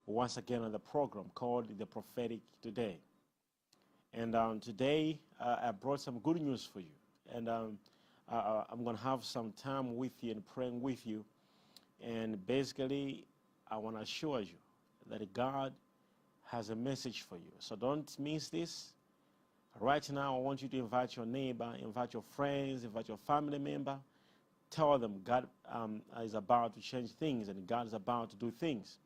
once again on the program called The Prophetic Today. And today I brought some good news for you. And I'm going to have some time with you and praying with you. And basically, I want to assure you that God has a message for you. So don't miss this. Right now, I want you to invite your neighbor, invite your friends, invite your family member. Tell them God is about to change things and God is about to do things.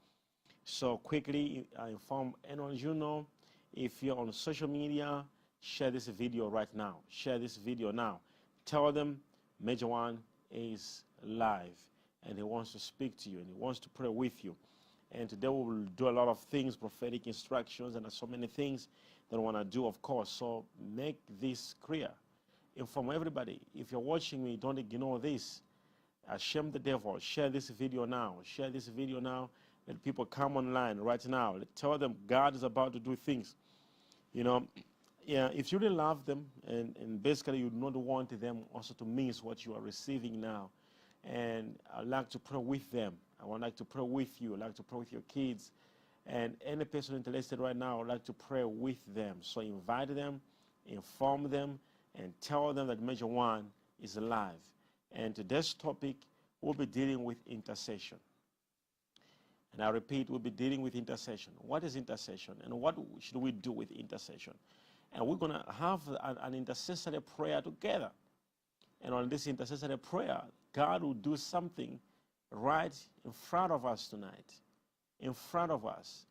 So quickly inform anyone you know. If you're on social media, share this video right now. Share this video now. Tell them Major One is live and he wants to speak to you and he wants to pray with you. And today we will do a lot of things, prophetic instructions, and so many things that I want to do, of course. So make this clear. Inform everybody. If you're watching me, don't ignore this. Shame the devil. Share this video now. Share this video now. Let people come online right now. Tell them God is about to do things. You know, yeah, if you really love them and basically you do not want them also to miss what you are receiving now. And I'd like to pray with them. I would like to pray with you. I'd like to pray with your kids. And any person interested right now, I'd like to pray with them. So invite them, inform them, and tell them that Major One is alive. And today's topic, we'll be dealing with intercession. And I repeat, we'll be dealing with intercession. What is intercession? And what should we do with intercession? And we're going to have an intercessory prayer together. And on this intercessory prayer, God will do something right in front of us tonight. In front of us.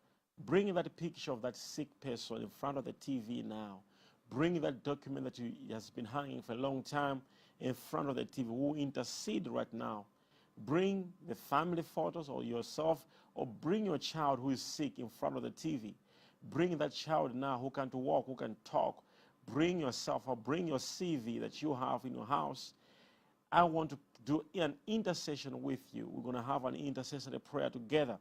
Bring that picture of that sick person in front of the TV now. Bring that document that has been hanging for a long time in front of the TV. We'll intercede right now. Bring the family photos or yourself, or bring your child who is sick in front of the TV. Bring that child now who can't walk, who can talk. Bring yourself or bring your CV that you have in your house. I want to do an intercession with you. We're going to have an intercessory prayer together.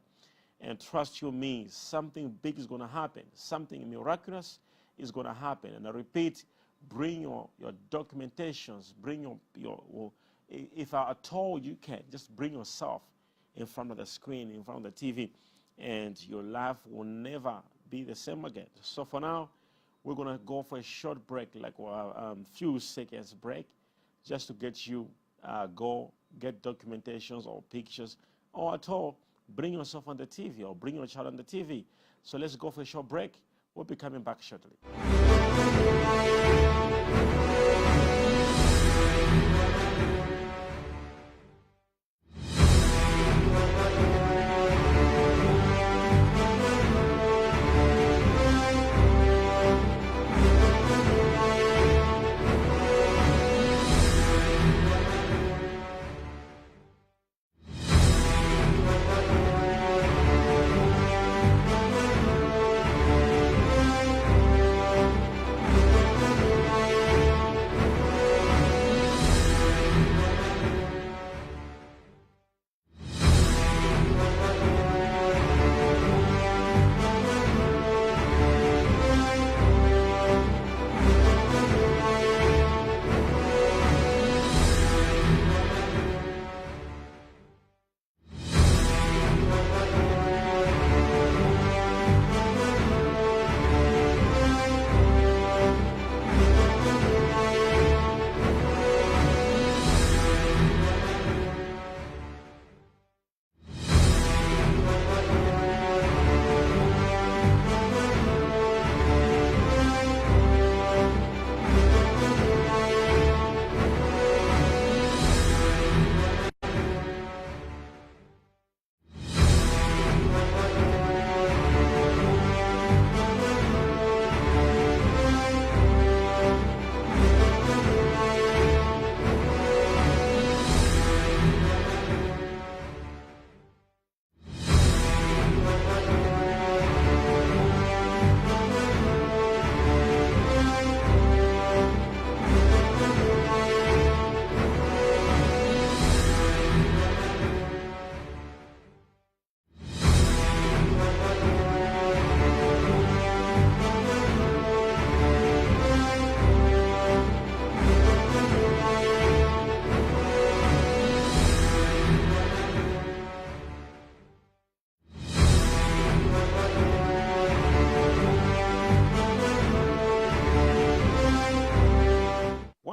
And trust you me, something big is going to happen. Something miraculous is going to happen. And I repeat, bring your documentations. Bring your if at all you can, just bring yourself in front of the screen, in front of the TV, and your life will never be the same again. So for now, we're going to go for a short break, like a few seconds break, just to get you go get documentations or pictures, or at all, bring yourself on the TV or bring your child on the TV. So let's go for a short break. We'll be coming back shortly.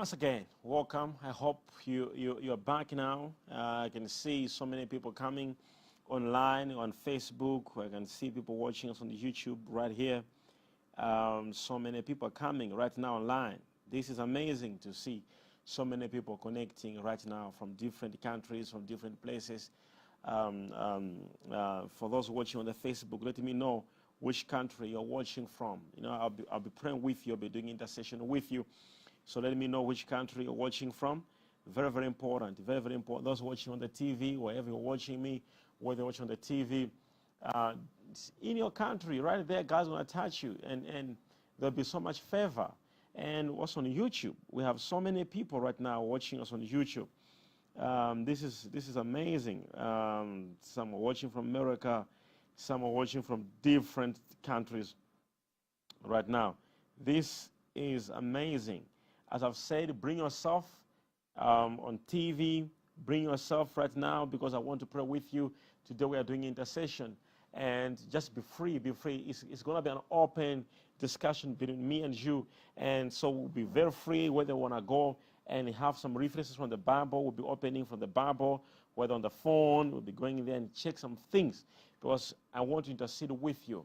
once again, welcome. I hope you're back now. I can see so many people coming online on Facebook. I can see people watching us on YouTube right here. So many people are coming right now online. This is amazing to see so many people connecting right now from different countries, from different places. For those watching on the Facebook, let me know which country you're watching from. You know, I'll be praying with you. I'll be doing intercession with you. So let me know which country you're watching from. Very, very important. Very, very important. Those watching on the TV, wherever you're watching me, whether you're watching on the TV, in your country, right there, God's going to touch you, and there'll be so much favor. And also on YouTube, we have so many people right now watching us on YouTube. This is amazing. Some are watching from America, some are watching from different countries right now. This is amazing. As I've said, bring yourself on TV, bring yourself right now, because I want to pray with you. Today we are doing intercession, and just be free, be free. It's going to be an open discussion between me and you, and so we'll be very free, whether you want to go and have some references from the Bible. We'll be opening from the Bible, whether on the phone, we'll be going in there and check some things, because I want to intercede with you.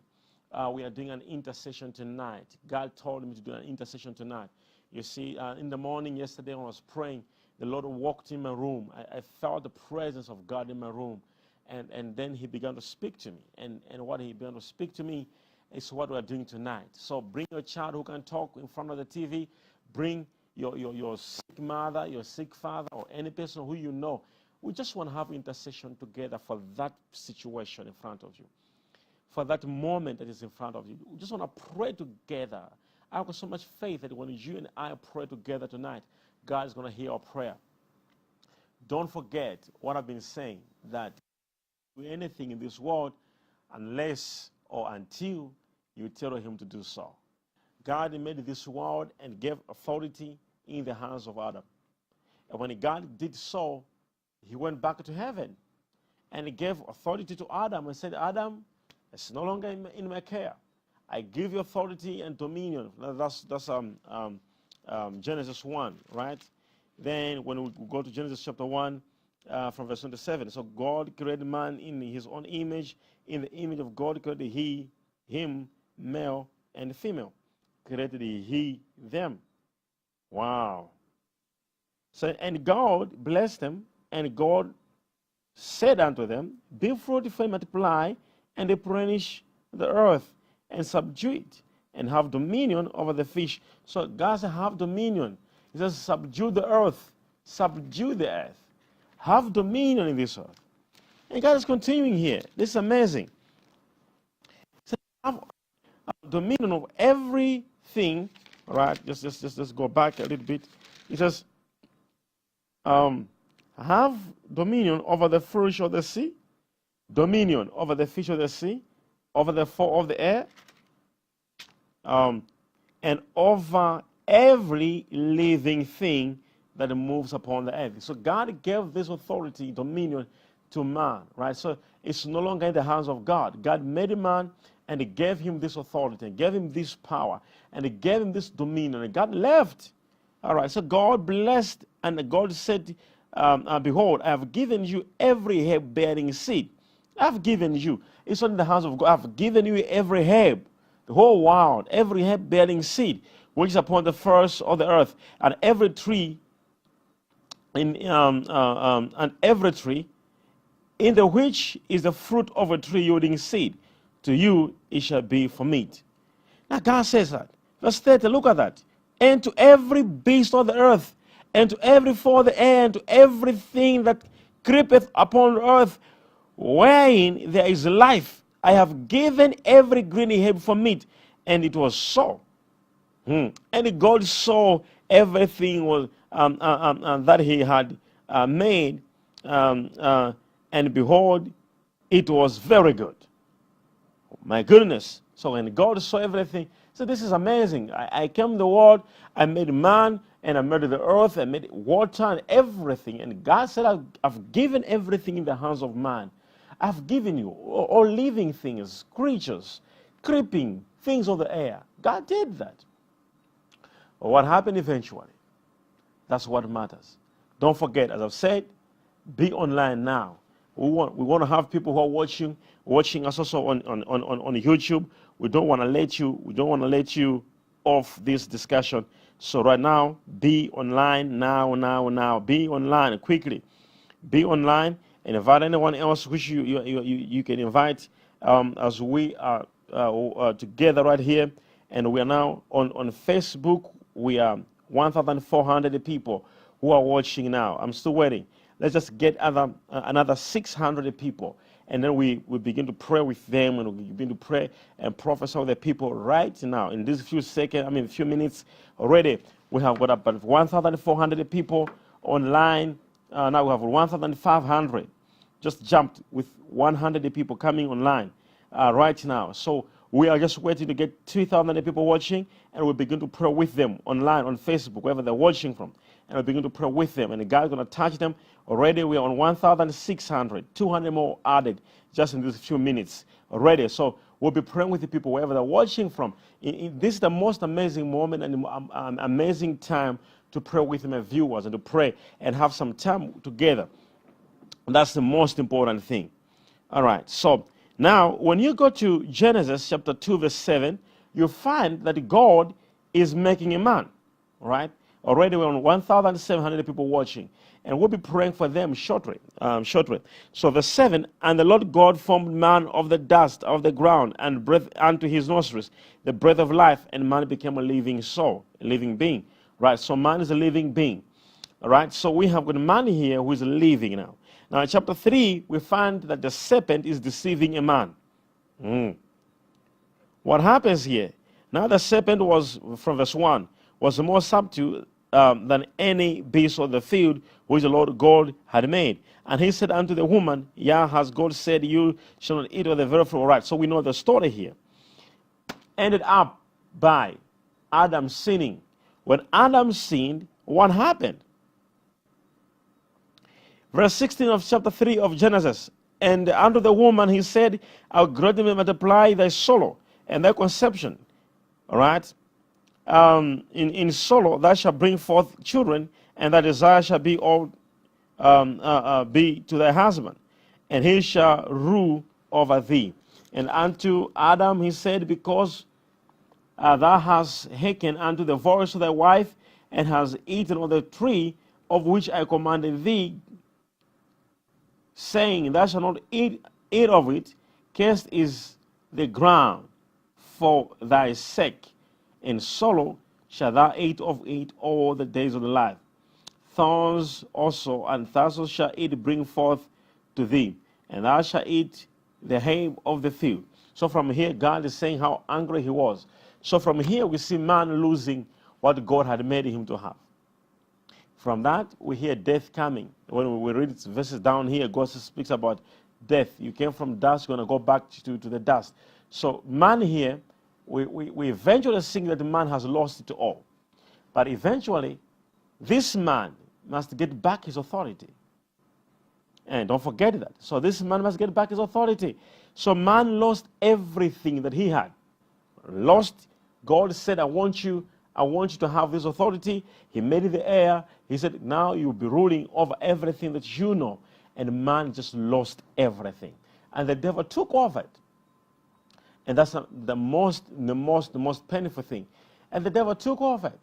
We are doing an intercession tonight. God told me to do an intercession tonight. You see, in the morning yesterday when I was praying, the Lord walked in my room. I felt the presence of God in my room. And then he began to speak to me. And what he began to speak to me is what we're doing tonight. So bring your child who can talk in front of the TV. Bring your sick mother, your sick father, or any person who you know. We just want to have intercession together for that situation in front of you, for that moment that is in front of you. We just want to pray together. I've got so much faith that when you and I pray together tonight, God is going to hear our prayer. Don't forget what I've been saying, that do anything in this world unless or until you tell him to do so. God made this world and gave authority in the hands of Adam. And when God did so, he went back to heaven and he gave authority to Adam and said, Adam, it's no longer in my care. I give you authority and dominion. That's Genesis 1, right? Then when we go to Genesis chapter 1, from verse 27. So God created man in his own image. In the image of God created he, him, male and female. Created he, them. Wow. So, and God blessed them, and God said unto them, be fruitful and multiply, and replenish the earth, and subdue it, and have dominion over the fish. So God said, have dominion. He says, subdue the earth. Subdue the earth. Have dominion in this earth. And God is continuing here. This is amazing. So have dominion of everything. All right, just go back a little bit. He says, have dominion over the fish of the sea, dominion over the fish of the sea, over the fowl of the air, and over every living thing that moves upon the earth. So God gave this authority, dominion, to man, right? So it's no longer in the hands of God. God made a man, and he gave him this authority, and gave him this power, and he gave him this dominion, and God left. All right, so God blessed, and God said, behold, I have given you every herb-bearing seed. I've given you. It's not in the hands of God. I've given you every herb, the whole world, every herb-bearing seed, which is upon the face of the earth, and every tree, and every tree, in the which is the fruit of a tree yielding seed. To you it shall be for meat. Now God says that. Verse 30, look at that. And to every beast of the earth, and to every fowl of the air, and to everything that creepeth upon the earth, wherein there is life, I have given every green herb for meat. And it was so. And God saw everything was that he had made, and behold, it was very good. My goodness. So when God saw everything, so this is amazing. I came to the world, I made man, and I made the earth, I made water and everything. And God said, I've given everything in the hands of man. I've given you all living things, creatures, creeping, things of the air. God did that. But what happened eventually? That's what matters. Don't forget, as I've said, be online now. We want to have people who are watching us also on YouTube. We don't want to let you off this discussion. So right now, be online now. Be online quickly. Be online and invite anyone else which you can invite as we are together right here. And we are now on Facebook. We are 1,400 people who are watching now. I'm still waiting. Let's just get another 600 people. And then we begin to pray with them, and we begin to pray and prophesy with the people right now. In these few minutes already, we have got about 1,400 people online. Now we have 1,500. Just jumped with 100 people coming online right now. So we are just waiting to get 2,000 people watching, and we begin to pray with them online, on Facebook, wherever they're watching from. And we begin to pray with them, and God's going to touch them. Already we are on 1,600, 200 more added just in these few minutes already. So we'll be praying with the people wherever they're watching from. This is the most amazing moment and amazing time to pray with my viewers and to pray and have some time together. And that's the most important thing. All right, so now when you go to Genesis chapter 2, verse 7, you find that God is making a man, all right? Already we're on 1,700 people watching, and we'll be praying for them shortly. So verse 7, and the Lord God formed man of the dust of the ground, and breathed unto his nostrils the breath of life, and man became a living soul, a living being. Right, so man is a living being. All right, so we have got man here who is living now. Now in chapter 3, we find that the serpent is deceiving a man. What happens here? Now the serpent was, from verse 1, was more subtle than any beast of the field which the Lord God had made. And he said unto the woman, Yea, has God said, you shall not eat of the very fruit. All right, so we know the story here. Ended up by Adam sinning. When Adam sinned, what happened? Verse 16 of chapter 3 of Genesis. And unto the woman he said, I'll greatly multiply thy sorrow and thy conception. All right? In sorrow thou shalt bring forth children, and thy desire shall be all be to thy husband, and he shall rule over thee. And unto Adam he said, because thou hast hearkened unto the voice of thy wife, and hast eaten of the tree of which I commanded thee, saying, Thou shalt not eat of it, cursed is the ground for thy sake, and sorrow shalt thou eat of it all the days of thy life. Thorns also and thistles shall it bring forth to thee, and thou shalt eat the hay of the field. So from here, God is saying how angry he was. So from here, we see man losing what God had made him to have. From that, we hear death coming. When we read verses down here, God speaks about death. You came from dust, you're going to go back to the dust. So man here, we eventually think that man has lost it all. But eventually, this man must get back his authority. And don't forget that. So this man must get back his authority. So man lost everything that he had. Lost. God said, I want you to have this authority. He made it the air. He said, now you'll be ruling over everything that you know. And man just lost everything. And the devil took over it. And that's the most painful thing. And the devil took over it.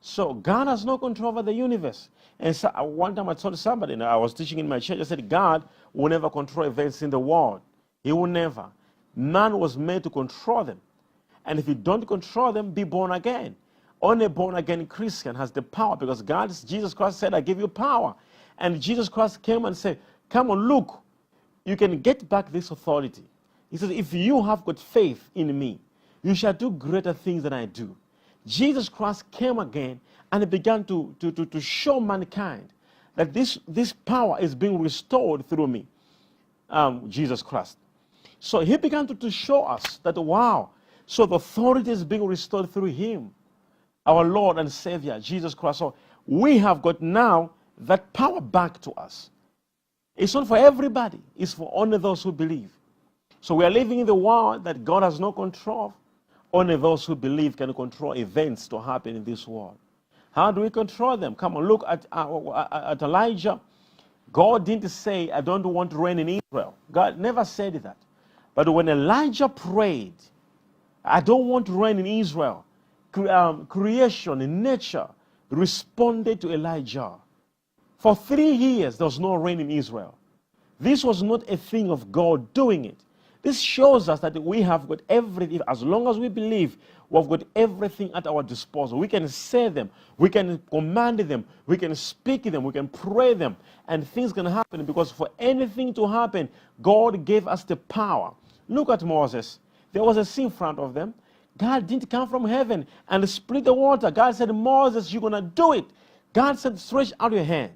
So God has no control over the universe. And so one time I told somebody, I was teaching in my church, I said, God will never control events in the world. He will never. Man was made to control them. And if you don't control them, be born again. Only a born again Christian has the power, because Jesus Christ said, I give you power. And Jesus Christ came and said, come on, look, you can get back this authority. He says, if you have got faith in me, you shall do greater things than I do. Jesus Christ came again and he began to show mankind that this power is being restored through me, Jesus Christ. So he began to show us that, wow, so the authority is being restored through him, our Lord and Savior, Jesus Christ. So we have got now that power back to us. It's not for everybody. It's for only those who believe. So we are living in the world that God has no control of. Only those who believe can control events to happen in this world. How do we control them? Come on, look at Elijah. God didn't say, I don't want rain in Israel. God never said that. But when Elijah prayed, I don't want rain in Israel, creation and nature responded to Elijah. For 3 years, there was no rain in Israel. This was not a thing of God doing it. This shows us that we have got everything. As long as we believe, we've got everything at our disposal. We can say them, we can command them, we can speak them, we can pray them, and things can happen. Because for anything to happen, God gave us the power. Look at Moses. There was a sea in front of them. God didn't come from heaven and split the water. God said, Moses, you're going to do it. God said, stretch out your hand.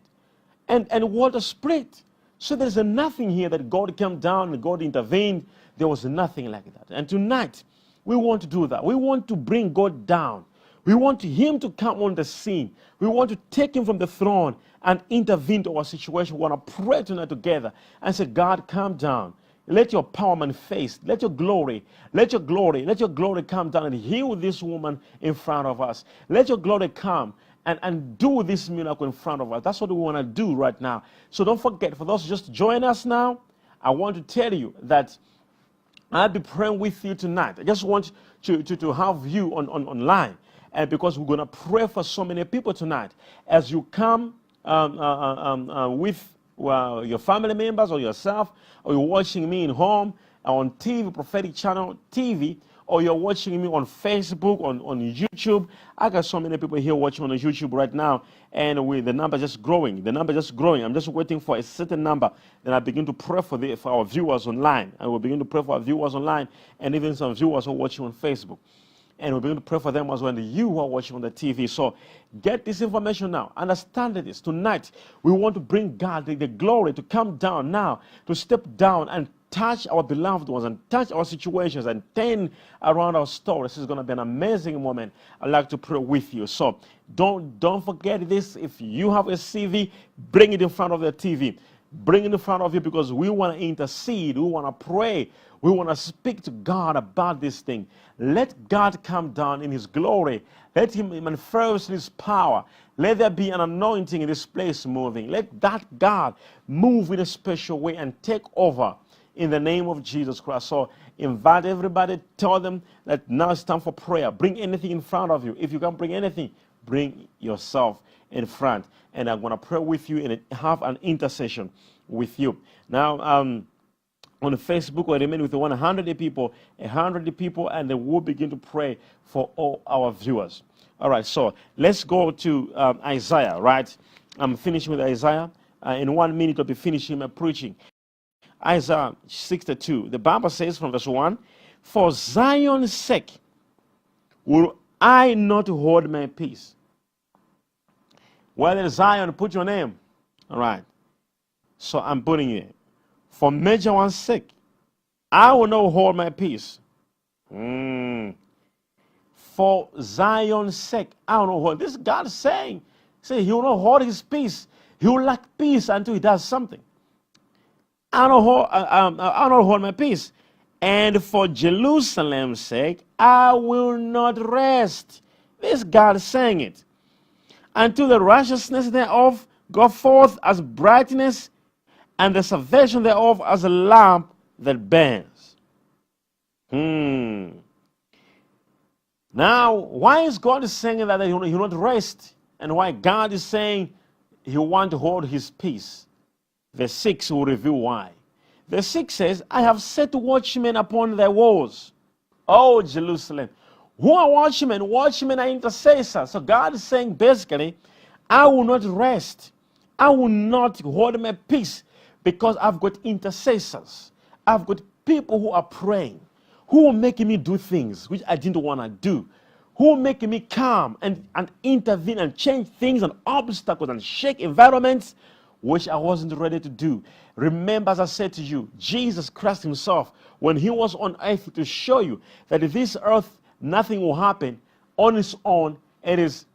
And water split. So there's nothing here that God came down and God intervened. There was nothing like that. And tonight, we want to do that. We want to bring God down. We want Him to come on the scene. We want to take Him from the throne and intervene to our situation. We want to pray tonight together and say, God, come down. Let your power manifest. Let your glory come down and heal this woman in front of us. Let your glory come and do this miracle in front of us. That's what we want to do right now. So don't forget, for those who just join us now, I want to tell you that I'll be praying with you tonight. I just want to have you online, and because we're going to pray for so many people tonight. As you come with your family members or yourself, or you're watching me in home, on TV, prophetic channel TV, or you're watching me on Facebook, on YouTube. I got so many people here watching on YouTube right now, and the number just growing. I'm just waiting for a certain number. Then I begin to pray for our viewers online, and we'll begin to pray for our viewers online, and even some viewers who are watching on Facebook. And we'll begin to pray for them as well, and you who are watching on the TV. So get this information now. Understand this. Tonight, we want to bring God the glory to come down now, to step down and touch our beloved ones and touch our situations and turn around our story. This is going to be an amazing moment. I'd like to pray with you. So don't forget this. If you have a CV, bring it in front of the TV. Bring it in front of you, because we want to intercede. We want to pray. We want to speak to God about this thing. Let God come down in His glory. Let Him manifest His power. Let there be an anointing in this place moving. Let that God move in a special way and take over in the name of Jesus Christ. So invite everybody. Tell them that now it's time for prayer. Bring anything in front of you. If you can't bring anything, bring yourself in front. And I'm going to pray with you and have an intercession with you. Now, on Facebook, we remain with 100 people, and then we'll begin to pray for all our viewers. All right, so let's go to Isaiah, right? I'm finishing with Isaiah. In 1 minute, I'll be finishing my preaching. Isaiah 62. The Bible says from verse 1, for Zion's sake will I not hold my peace. Where there's Zion, put your name. All right. So I'm putting it. For major one's sake, I will not hold my peace. For Zion's sake, I will not hold. This is God saying, he will not hold his peace. He will lack peace until he does something. I will not hold my peace. And for Jerusalem's sake, I will not rest. This God saying it. Until the righteousness thereof go forth as brightness, and the salvation thereof as a lamp that burns. Now, why is God saying that he will not rest? And why God is saying he wants to hold his peace? Verse 6 will reveal why. Verse 6 says, I have set watchmen upon thy walls, O Jerusalem. Who are watchmen? Watchmen are intercessors. So God is saying basically, I will not rest. I will not hold my peace, because I've got intercessors. I've got people who are praying, who are making me do things which I didn't want to do, who are making me calm and intervene and change things and obstacles and shake environments which I wasn't ready to do. Remember, as I said to you, Jesus Christ himself, when he was on earth, to show you that if this earth, nothing will happen on its own. It is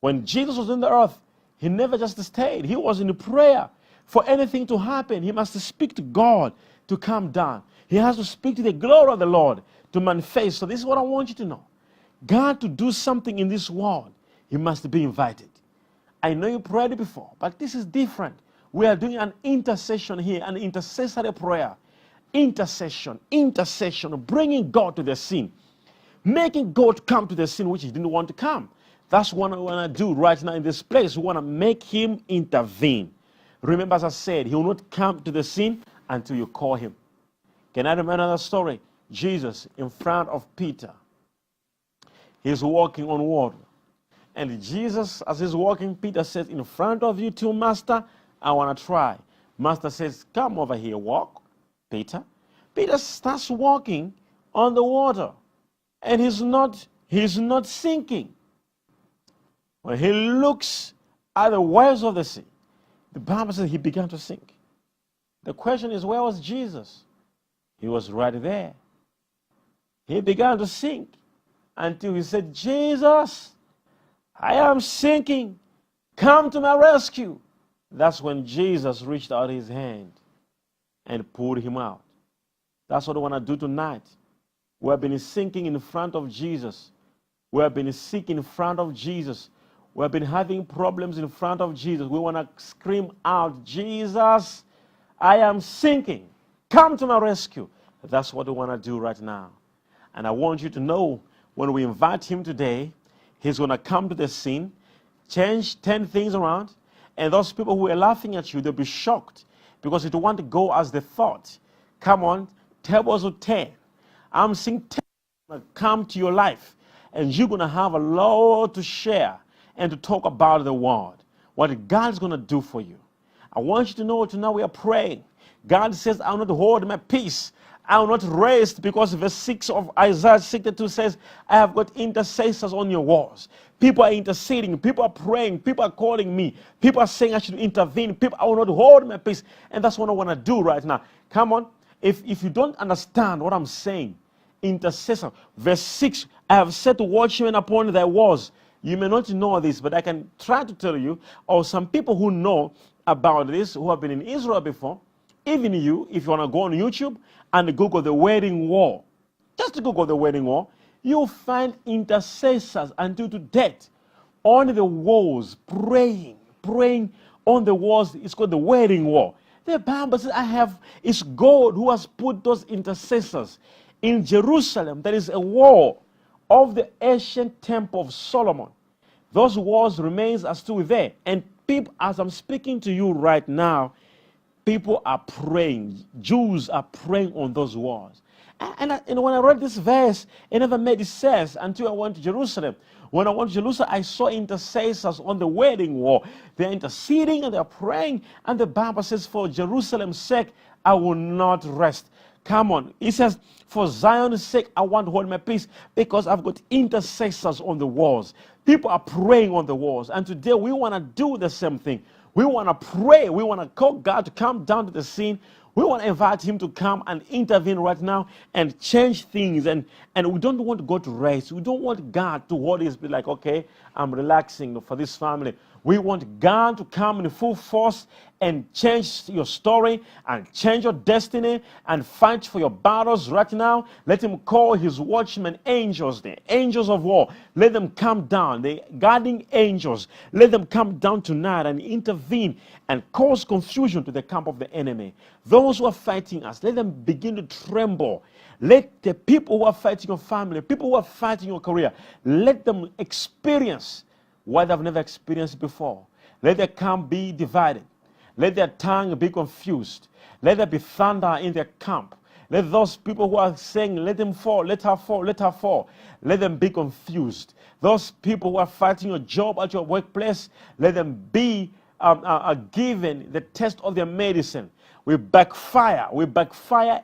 when Jesus was on the earth, he never just stayed. He was in prayer. For anything to happen, he must speak to God to come down. He has to speak to the glory of the Lord to manifest. So this is what I want you to know. God, to do something in this world, he must be invited. I know you prayed before, but this is different. We are doing an intercession here, an intercessory prayer. Intercession, bringing God to the scene. Making God come to the scene which he didn't want to come. That's what we want to do right now in this place. We want to make him intervene. Remember, as I said, he will not come to the scene until you call him. Can I remember another story? Jesus in front of Peter. He's walking on water. And Jesus, as he's walking, Peter says, in front of you too, Master, I want to try. Master says, come over here, walk, Peter. Peter starts walking on the water. And he's not sinking. When he looks at the waves of the sea, the Bible says he began to sink. The question is, where was Jesus? He was right there. He began to sink until he said, Jesus, I am sinking. Come to my rescue. That's when Jesus reached out his hand and pulled him out. That's what I want to do tonight. We have been sinking in front of Jesus. We have been sick in front of Jesus. We have been having problems in front of Jesus. We want to scream out, Jesus, I am sinking. Come to my rescue. That's what we want to do right now. And I want you to know, when we invite him today, he's going to come to the scene, change 10 things around, and those people who are laughing at you, they'll be shocked because it won't go as they thought. Come on, tables will turn. I'm seeing 10 will come to your life, and you're going to have a lot to share and to talk about the word, what God's going to do for you. I want you to know tonight we are praying. God says, I will not hold my peace. I will not rest, because verse 6 of Isaiah 62 says, I have got intercessors on your walls. People are interceding. People are praying. People are calling me. People are saying I should intervene. People, I will not hold my peace. And that's what I want to do right now. Come on. If you don't understand what I'm saying, intercessor. Verse 6, I have set watchmen upon thy walls. You may not know this, but I can try to tell you, or some people who know about this, who have been in Israel before, even you, if you want to go on YouTube and Google the Wailing Wall, just Google the Wailing Wall, you'll find intercessors until to death on the walls, praying on the walls. It's called the Wailing Wall. The Bible says, it's God who has put those intercessors in Jerusalem. There is a wall of the ancient temple of Solomon. Those walls remains are still there. And people, as I'm speaking to you right now, people are praying. Jews are praying on those walls. And when I read this verse, it never made sense until I went to Jerusalem. When I went to Jerusalem, I saw intercessors on the Wailing Wall. They're interceding and they're praying. And the Bible says, for Jerusalem's sake, I will not rest. Come on. It says, for Zion's sake, I want to hold my peace, because I've got intercessors on the walls. People are praying on the walls. And today we want to do the same thing. We want to pray. We want to call God to come down to the scene. We want to invite him to come and intervene right now and change things. And we don't want to go to rest. We don't want God to hold his, be like, okay, I'm relaxing for this family. We want God to come in full force and change your story and change your destiny and fight for your battles right now. Let him call his watchmen angels, the angels of war. Let them come down, the guarding angels. Let them come down tonight and intervene and cause confusion to the camp of the enemy. Those who are fighting us, let them begin to tremble. Let the people who are fighting your family, people who are fighting your career, let them experience what they've never experienced before. Let their camp be divided. Let their tongue be confused. Let there be thunder in their camp. Let those people who are saying, let him fall, let her fall, let her fall, let them be confused. Those people who are fighting your job at your workplace, let them be given the test of their medicine. We backfire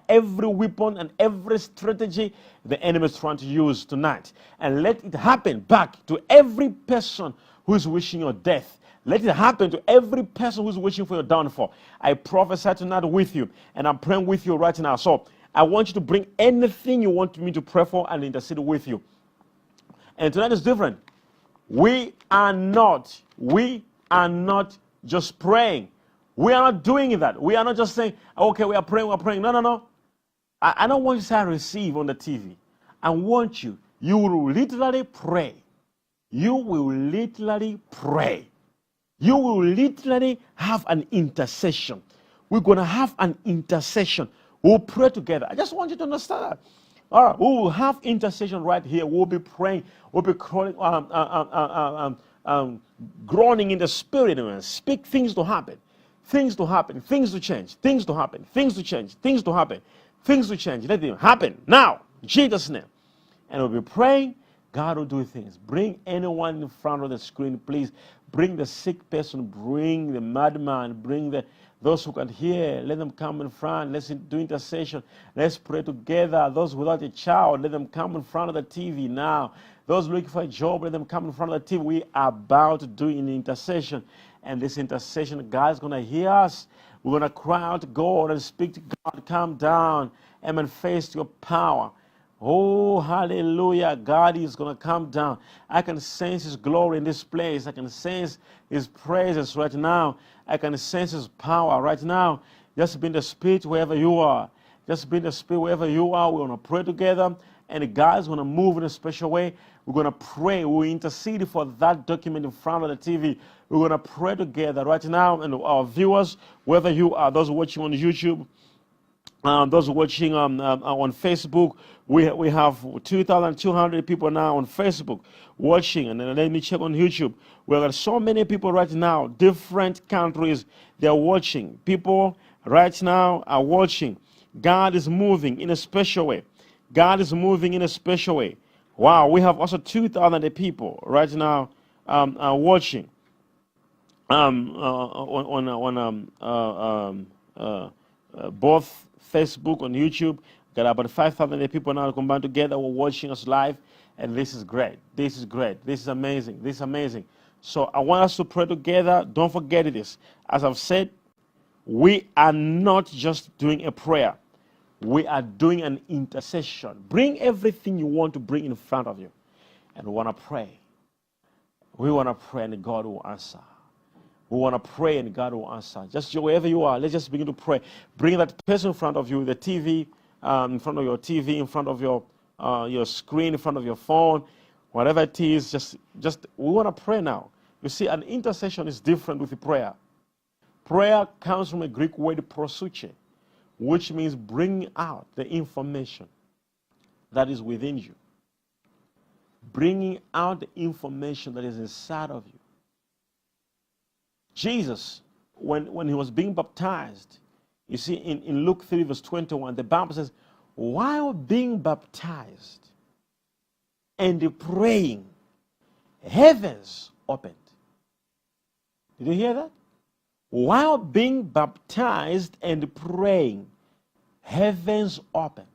every weapon and every strategy the enemy is trying to use tonight. And let it happen back to every person who is wishing your death. Let it happen to every person who is wishing for your downfall. I prophesy tonight with you, and I'm praying with you right now. So I want you to bring anything you want me to pray for and intercede with you. And tonight is different. We are not just praying. We are not doing that. We are not just saying, okay, we are praying. No. I don't want you to say I receive on the TV. I want you will literally pray. you will literally pray. You will literally have an intercession. We're going to have an intercession. We'll pray together. I just want you to understand that. All right, we will have intercession right here. We'll be praying. We'll be crawling, groaning in the spirit and speak things to happen. Things to happen. Things to change. Things to happen. Things to change. Things to happen. Things to change. Let them happen now. In Jesus' name. And we'll be praying. God will do things. Bring anyone in front of the screen, please. Bring the sick person. Bring the madman. Bring those who can hear. Let them come in front. Let's do intercession. Let's pray together. Those without a child, let them come in front of the TV now. Those looking for a job, let them come in front of the TV. We are about to do an intercession. And this intercession, God's going to hear us. We're going to cry out to God and speak to God. Come down and manifest your power. Oh, hallelujah. God is going to come down. I can sense His glory in this place. I can sense His presence right now. I can sense His power right now. Just be in the Spirit wherever you are. Just be in the Spirit wherever you are. We're going to pray together. And God's going to move in a special way. We're going to pray. We'll intercede for that document in front of the TV. We're going to pray together right now. And our viewers, wherever you are, those watching on YouTube, those watching on Facebook, we have 2,200 people now on Facebook watching. And then let me check on YouTube. We've got so many people right now, different countries, they're watching. People right now are watching. God is moving in a special way. God is moving in a special way. Wow, we have also 2,000 people right now watching on both Facebook and YouTube. Got about 5,000 people now combined together. We're watching us live, and this is great. This is great. This is amazing. This is amazing. So I want us to pray together. Don't forget this. As I've said, we are not just doing a prayer. We are doing an intercession. Bring everything you want to bring in front of you. And we want to pray. We want to pray and God will answer. We want to pray and God will answer. Just wherever you are, let's just begin to pray. Bring that person in front of you, the TV, in front of your TV, in front of your screen, in front of your phone, whatever it is. Just we want to pray now. You see, an intercession is different with the prayer. Prayer comes from a Greek word prosuche, which means bring out the information that is within you. Bringing out the information that is inside of you. Jesus, when he was being baptized, you see in Luke 3 verse 21, the Bible says, while being baptized and praying, heavens opened. Did you hear that? While being baptized and praying, heavens opened.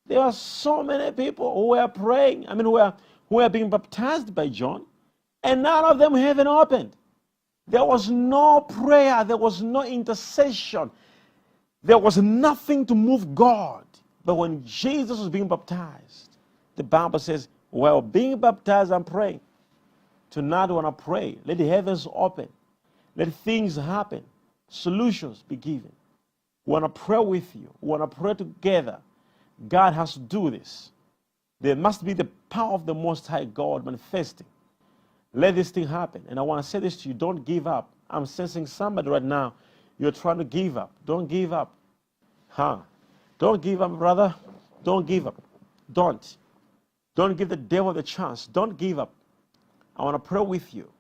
There are so many people who were praying, who were being baptized by John, and none of them heaven opened. There was no prayer, there was no intercession, there was nothing to move God. But when Jesus was being baptized, the Bible says, while being baptized and praying, tonight we want to pray. Let the heavens open. Let things happen. Solutions be given. We want to pray with you. We want to pray together. God has to do this. There must be the power of the Most High God manifesting. Let this thing happen. And I want to say this to you. Don't give up. I'm sensing somebody right now. You're trying to give up. Don't give up. Don't give up, brother. Don't give up. Don't. Don't give the devil the chance. Don't give up. I want to pray with you.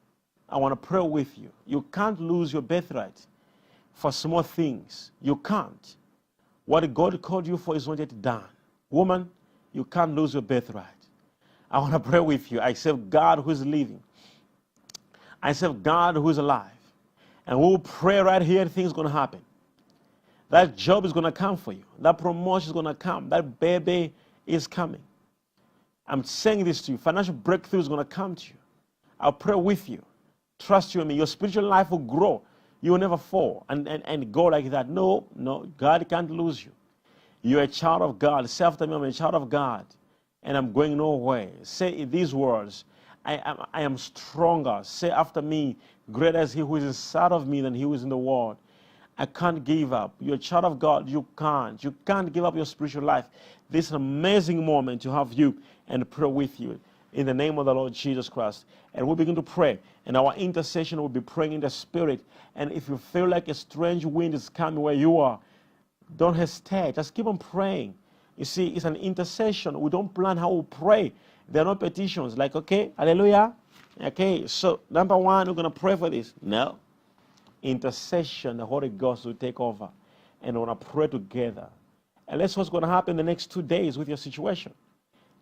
I want to pray with you. You can't lose your birthright for small things. You can't. What God called you for is not yet done. Woman, you can't lose your birthright. I want to pray with you. I serve God who is living. I serve God who is alive. And we'll pray right here and things are going to happen. That job is going to come for you. That promotion is going to come. That baby is coming. I'm saying this to you. Financial breakthrough is going to come to you. I'll pray with you. Trust you in me. Your spiritual life will grow. You will never fall and go like that. No, God can't lose you. You're a child of God. Say after me, I'm a child of God. And I'm going nowhere. Say these words. I am stronger. Say after me, greater is He who is inside of me than He who is in the world. I can't give up. You're a child of God. You can't. You can't give up your spiritual life. This is an amazing moment to have you and pray with you. in the name of the Lord Jesus Christ. And we'll begin to pray. And our intercession will be praying in the Spirit. And if you feel like a strange wind is coming where you are, don't hesitate. Just keep on praying. You see, it's an intercession. We don't plan how we pray. There are no petitions. Like, okay, hallelujah. Okay, so number one, we're going to pray for this. No. Intercession, the Holy Ghost will take over. And we're going to pray together. And that's what's going to happen the next 2 days with your situation.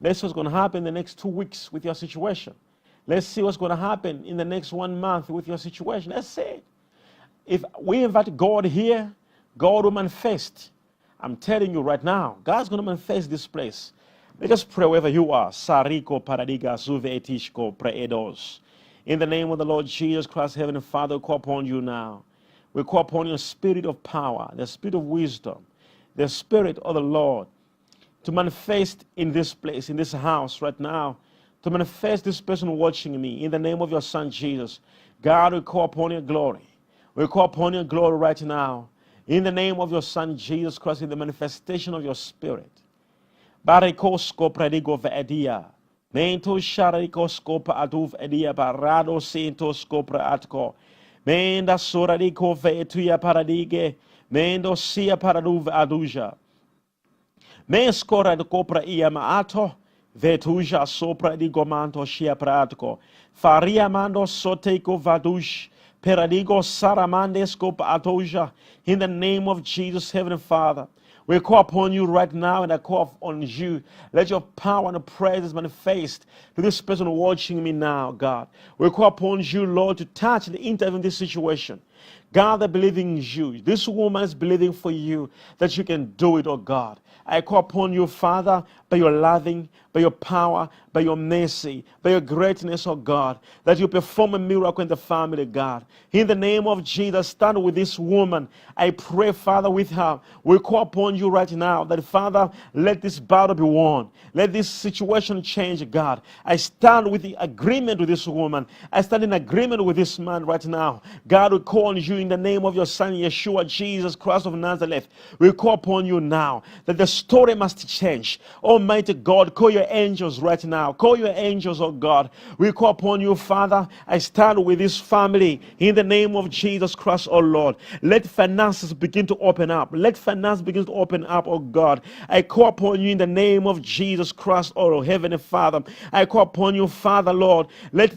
That's what's going to happen the next 2 weeks with your situation. Let's see what's going to happen in the next 1 month with your situation. That's it. If we invite God here, God will manifest. I'm telling you right now, God's going to manifest this place. Let us pray wherever you are. Sariko paradiga zuve etishko preedos. In the name of the Lord Jesus Christ, Heavenly Father, we call upon you now. We call upon your spirit of power, the spirit of wisdom, the spirit of the Lord to manifest in this place, in this house right now, to manifest this person watching me in the name of your Son Jesus. God, we call upon your glory. We call upon your glory right now in the name of your Son Jesus Christ, in the manifestation of your spirit. Barikosko predigo ve'edia. Mento sharikosko aduv edia barado sinto skopra atko. Menda soradiko ve'etuya paradige. Mendo sia paraduv aduja. Men skora de copra ia maato, vetuja sopra di gomanto shia pratco, faria mando soteco vadush, peradigo saramandes copa atoja, in the name of Jesus, Heavenly Father. We call upon you right now, and I call on you. Let your power and presence manifest to this person watching me now, God. We call upon you, Lord, to touch and intervene in this situation. God, I believe in you. This woman is believing for you that you can do it, oh God. I call upon you, Father, by your loving, by your power, by your mercy, by your greatness, oh God, that you perform a miracle in the family, God. In the name of Jesus, stand with this woman. I pray, Father, with her. We call upon you right now that, Father, let this battle be won. Let this situation change, God. I stand with the agreement with this woman. I stand in agreement with this man right now. God, we call on you in the name of your Son, Yeshua, Jesus Christ of Nazareth. We call upon you now that the story must change. Almighty God, call your angels right now. Call your angels, oh God. We call upon you, Father. I stand with this family in the name of Jesus Christ, oh Lord. Let finances begin to open up. Let finance begin to open up, oh God. I call upon you in the name of Jesus Christ, oh Heavenly Father. I call upon you, Father, Lord. Let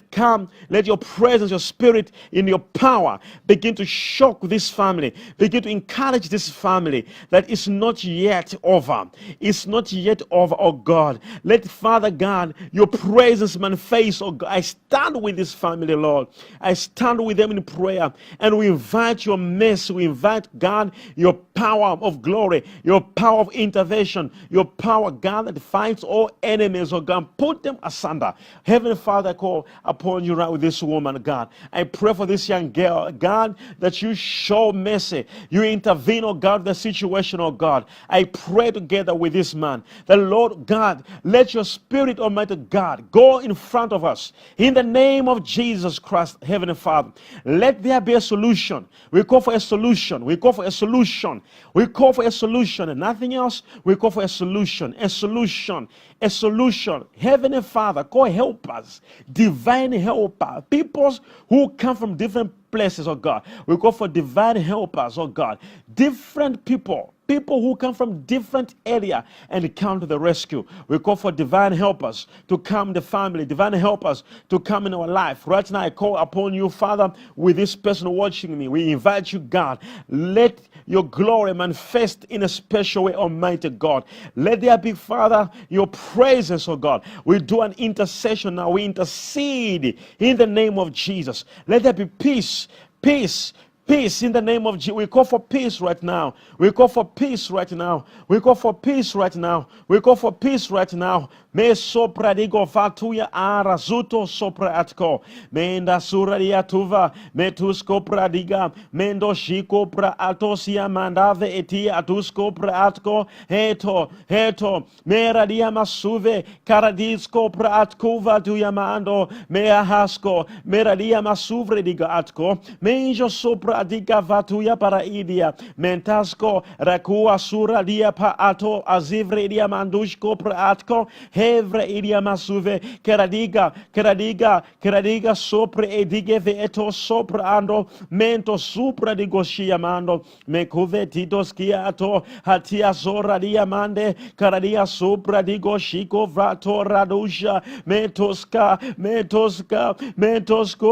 your presence, your spirit, in your power begin to shock this family. Begin to encourage this family that it's not yet over. It's not yet over, oh God. Let, Father God, your presence manifest, oh God. I stand with this family, Lord. I stand with them in prayer, and we invite your mercy. We invite, God, your power of glory, your power of intervention, your power, God, that fights all enemies, oh God. Put them asunder. Heavenly Father, I call upon you right with this woman, God. I pray for this young girl, God, that you show mercy. You intervene, oh God, the situation, oh God. I pray together with this man, the Lord God, let your spirit, Almighty God, go in front of us. In the name of Jesus Christ, Heavenly Father, let there be a solution. We call for a solution. We call for a solution. We call for a solution and nothing else. We call for a solution. A solution. A solution. Heavenly Father, call helpers, divine helper, people who come from different places, oh God. We call for divine helpers, oh God. Different people who come from different area and come to the rescue. We call for divine helpers to come the family, divine helpers to come in our life. Right now, I call upon you, Father, with this person watching me. We invite you, God. Let your glory manifest in a special way, Almighty God. Let there be, Father, your presence, oh God. We do an intercession now. We intercede in the name of Jesus. Let there be peace, peace, peace in the name of Jesus. We call for peace right now. We call for peace right now. We call for peace right now. We call for peace right now. Me sopra digo fatuya arazuto sopra atko. Menda suradia tuva. Metusko pradiga. Mendo shiko pra atosia mandave eti atusko pra atko. Heto. Meradia masuve. Karadisko pra atkuva tuyamando. Mea hasko. Meradia masuvre diga atko. Menjo sopra sopra diga vatuya para idia mentasco rakua sura dia pa ato azivre idia mandushko pra atko hevre idia masuve keradiga sopra edige veto sopra ando mento supra di goshia mando mekuve titos kiato hatia zora dia mande karadia sopra di goshiko vrato radusha mentoska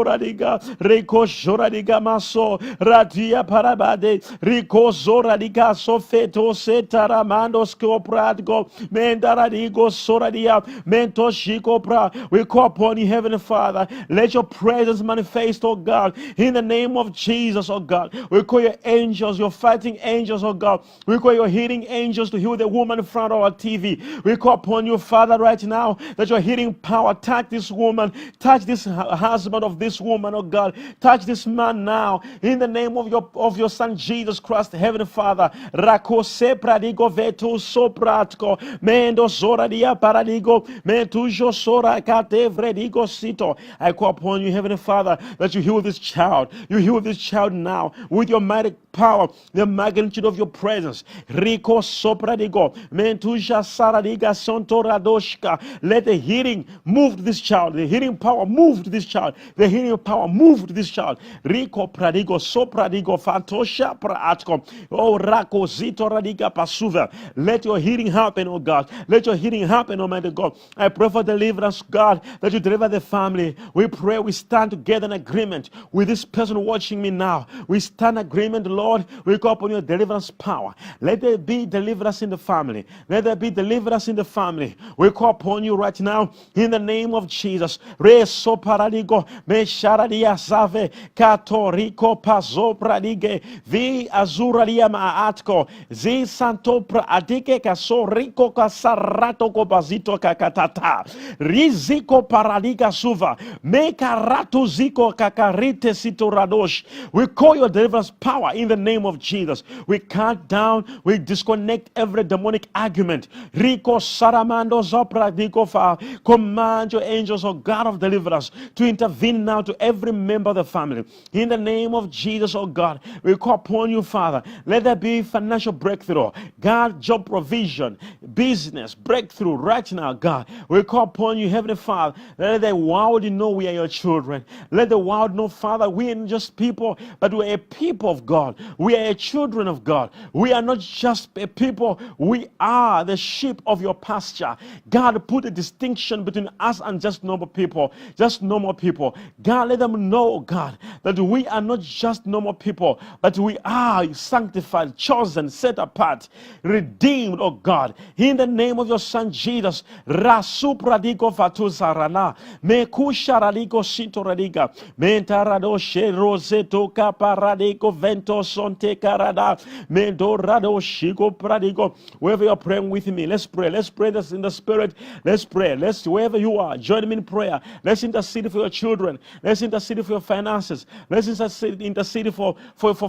radiga riko joradiga maso radia parabade riko zoradiga sofeto setaramando skopradgo mendaradigo soradia mento shikopra. We call upon you, Heavenly Father. Let your presence manifest, oh God, in the name of Jesus, oh God. We call your angels, your fighting angels, oh God. We call your healing angels to heal the woman in front of our TV. We call upon you, Father, right now, that your healing power touch this woman, touch this husband of this woman, oh God. Touch this man now, in the name of your Son Jesus Christ, Heavenly Father. Rako sepradigo veto sopratko mendo zoradia paradigo mentujo sora katevredigo sito. I call upon you, Heavenly Father, that you heal this child. You heal this child now with your mighty power, the magnitude of your presence. Rico sopradigo mentuja saradiga sontoradoshka. Let the healing move to this child. The healing power move to this child. The healing power move to this child. Rico pradigo sopradigo fantosha praatko. Oh rako zito radiga pasuva. Let your healing happen, oh God. Let your healing happen, Almighty God. I pray for deliverance, God, that you deliver the family. We pray, we stand together in agreement with this person watching me now. We stand in agreement, Lord. We call upon your deliverance power. Let there be deliverance in the family. Let there be deliverance in the family. We call upon you right now in the name of Jesus. Re so paradigo me sharadia save katoriko pazo pradige vi azuradia maatko zi santo pra adike kaso rico kasarato kobazito kakatata riziko paradiga suva me karato ziko kakarite sitoradosh. We call your deliverance power in the name of Jesus. We cut down, we disconnect every demonic argument. Rico saramando zopradiko fa. Command your angels, oh God of deliverance, to intervene now to every member of the family. In the name of Jesus, oh God, we call upon you, Father. Let there be financial breakthrough. God, job provision, business breakthrough right now, God. We call upon you, Heavenly Father. Let the world know we are your children. Let the world know, Father, we are not just people, but we are a people of God. We are a children of God. We are not just a people. We are the sheep of your pasture. God, put a distinction between us and just normal people. Just normal people. God, let them know, God, that we are not just normal people, but we are sanctified, chosen, set apart, redeemed, oh God. In the name of your Son Jesus, Rasupradigo Fatuzarana, Mekusharadigo Sintoradiga, Mentarado Sheroseto Caparadigo Vento Sonte Carada, Mendorado Shigo Pradigo. Wherever you're praying with me, let's pray. Let's pray this in the Spirit. Let's pray. Let's, wherever you are, join me in prayer. Let's intercede for your children. Let's intercede for your finances. Let's intercede for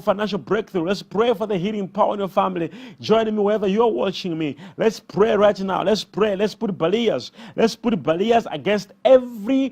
financial breakthrough. Let's pray for the healing power in your family. Join me wherever you're watching me. Let's pray right now. Let's pray. Let's put barriers. Let's put barriers against every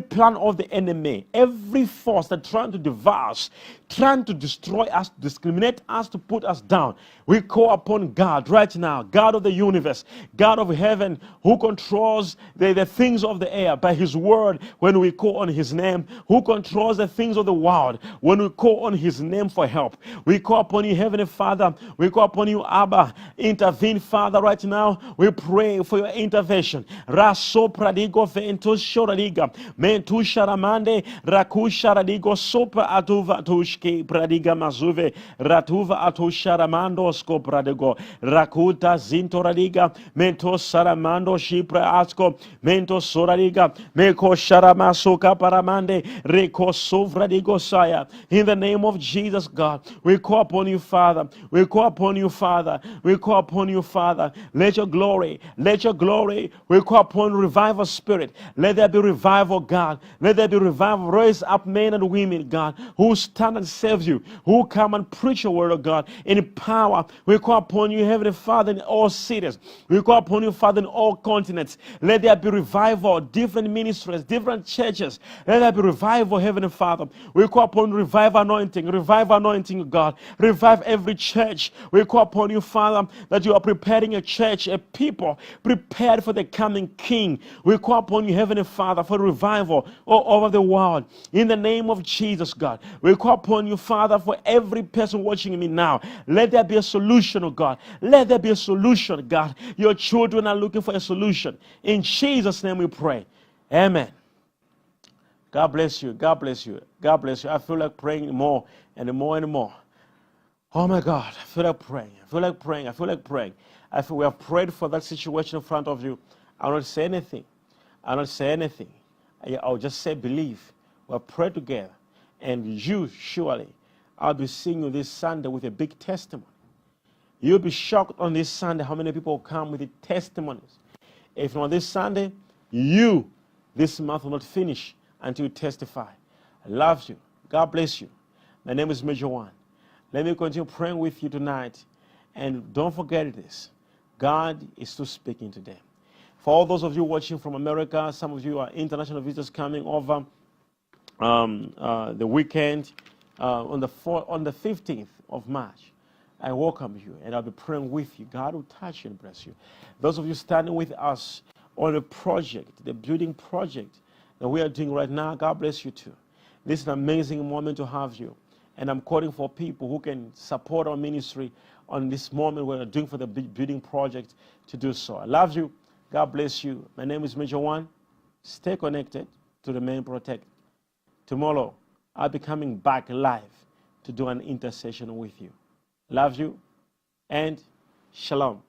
plan of the enemy, every force that trying to devour us, trying to destroy us, to discriminate us, to put us down. We call upon God right now, God of the universe, God of heaven, who controls the things of the air by his word when we call on his name, who controls the things of the world when we call on his name for help. We call upon you, Heavenly Father. We call upon you, Abba. Intervene, Father, right now. We pray for your intervention. Raso pradigo vento shoradiga, mentu sharamande, rakusha radigo sopa atuva tushke pradiga mazuve, ratuva atusharamando sko pradigo, rakuta zinto radiga, mento saramando shipra asko, mento soradiga, meko sharamaso kaparamande, reko sovradigo saya. In the name of Jesus, God, we call upon you, Father. We call upon you, Father. We call upon you, Father. Let your glory, let your glory. We call upon revival spirit. Let there be revival, God. Let there be revival. Raise up men and women, God, who stand and serve you, who come and preach your word of God in power. We call upon you, Heavenly Father, in all cities. We call upon you, Father, in all continents. Let there be revival, different ministries, different churches. Let there be revival, Heavenly Father. We call upon revival revive anointing, God. Revive every church. We call upon you, Father, that you are preparing a church, a people prepared for the coming King. We call upon you, Heavenly Father, for revival all over the world. In the name of Jesus, God. We call upon you, Father, for every person watching me now. Let there be a solution, oh God. Let there be a solution, God. Your children are looking for a solution. In Jesus' name we pray. Amen. God bless you. God bless you. God bless you. I feel like praying more and more and more. Oh my God. I feel like praying. I feel like praying. I feel like praying. I feel we have prayed for that situation in front of you. I'll not say anything. I'll not say anything. I'll just say believe. We'll pray together. And you, surely, I'll be seeing you this Sunday with a big testimony. You'll be shocked on this Sunday how many people come with the testimonies. If not this Sunday, this month will not finish until you testify. I love you. God bless you. My name is Major One. Let me continue praying with you tonight. And don't forget this. God is still speaking today. For all those of you watching from America, some of you are international visitors coming over the weekend on the 15th of March. I welcome you, and I'll be praying with you. God will touch you and bless you. Those of you standing with us on the project, the building project that we are doing right now, God bless you too. This is an amazing moment to have you. And I'm calling for people who can support our ministry on this moment we're doing for the building project to do so. I love you. God bless you. My name is Major One. Stay connected to the main protect. Tomorrow, I'll be coming back live to do an intercession with you. Love you and shalom.